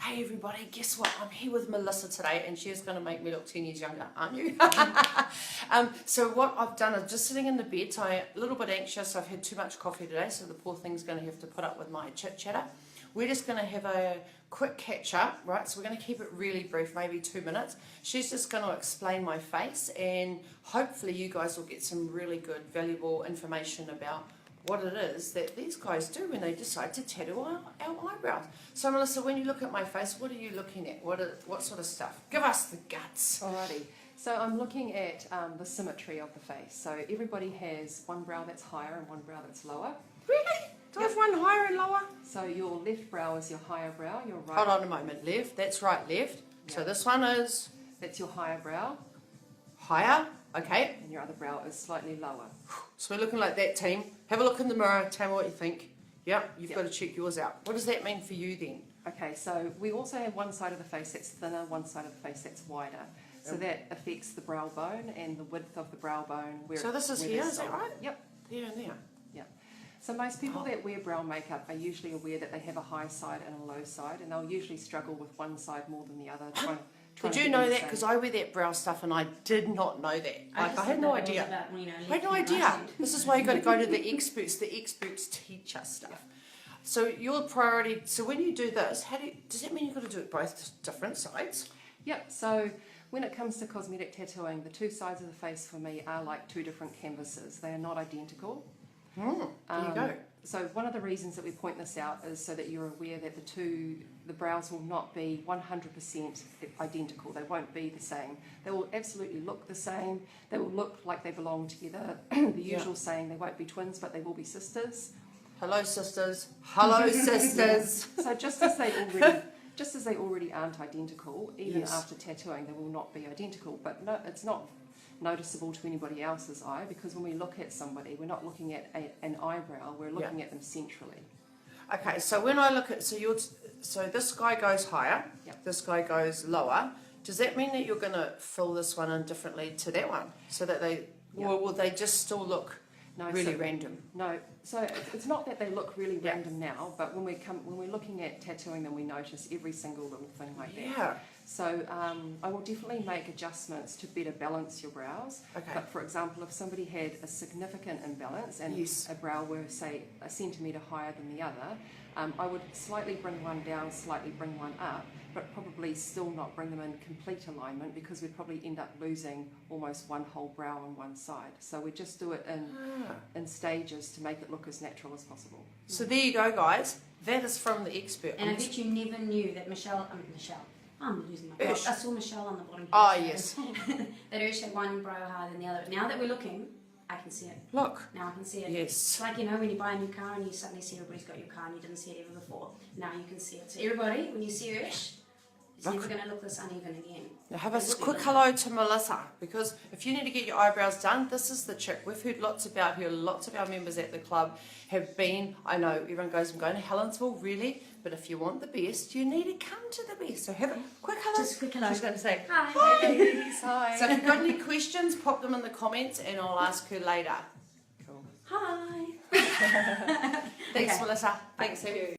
Hey everybody, guess what? I'm here with Melissa today and she's going to make me look 10 years younger, aren't you? So what I've done is just sitting in the bed, so I'm a little bit anxious. I've had too much coffee today, so the poor thing's going to have to put up with my chit chatter. We're just going to have a quick catch up, right? So we're going to keep it really brief, maybe 2 minutes. She's just going to explain my face and hopefully you guys will get some really good, valuable information about what it is that these guys do when they decide to tattoo our eyebrows. So Melissa, when you look at my face, what are you looking at? What sort of stuff? Give us the guts. Alrighty. So I'm looking at the symmetry of the face. So everybody has one brow that's higher and one brow that's lower. Really? Do I have one higher and lower? So your left brow is your higher brow, your right... Hold on a moment. Left, that's right, left. Yep. So this one is... That's your higher brow. Higher, okay. And your other brow is slightly lower. So we're looking like that, team. Have a look in the mirror, tell me what you think. Yep, you've got to check yours out. What does that mean for you then? Okay, so we also have one side of the face that's thinner, one side of the face that's wider. So that affects the brow bone and the width of the brow bone. So this is here, is that right? Yep. There and there. Yep. So most people that wear brow makeup are usually aware that they have a high side and a low side, and they'll usually struggle with one side more than the other. Did you know that? Because I wear that brow stuff and I did not know that. I had no idea. I had no idea. This is why you've got to go to the experts. The experts teach us stuff. So your priority, so when you do this, does that mean you've got to do it both different sides? Yep, so when it comes to cosmetic tattooing, the two sides of the face for me are like two different canvases. They are not identical. There you go. So one of the reasons that we point this out is so that you're aware that the brows will not be 100% identical. They won't be the same. They will absolutely look the same. They will look like they belong together. The usual saying, they won't be twins, but they will be sisters. Hello, sisters. Hello, sisters. So just as they already aren't identical, even after tattooing, they will not be identical. But no, it's not noticeable to anybody else's eye, because when we look at somebody, we're not looking at an eyebrow, we're looking at them centrally. Okay, so when I look at, so this guy goes higher, this guy goes lower. Does that mean that you're going to fill this one in differently to that one, so that or will they just still look really random? No, so it's not that they look really random now, but when we're looking at tattooing them, we notice every single little thing like that. Yeah. So I will definitely make adjustments to better balance your brows. Okay. But for example, if somebody had a significant imbalance and a brow were, say, a centimetre higher than the other, I would slightly bring one down, slightly bring one up, but probably still not bring them in complete alignment, because we'd probably end up losing almost one whole brow on one side. So we just do it in stages to make it look as natural as possible. So there you go, guys. That is from the expert. And I bet you never knew that Michelle, I'm losing my thought. I saw Michelle on the bottom. Oh, yes. That Ursh had one brow higher than the other. Now that we're looking, I can see it. Look. Now I can see it. Yes. It's like, when you buy a new car and you suddenly see everybody's got your car and you didn't see it ever before. Now you can see it. So everybody, when you see Ursh, it's never going to look this uneven again. Now have a quick hello to Melissa, because if you need to get your eyebrows done, this is the chick. We've heard lots about her. Lots of our members at the club have been. I know everyone goes, I'm going to Helensville, really? But if you want the best, you need to come to the best. So have a quick hello. Just a quick hello. She's going to say, hi. Hi. So if you've got any questions, pop them in the comments and I'll ask her later. Cool. Hi. Thanks, Melissa. Thanks, Thank you.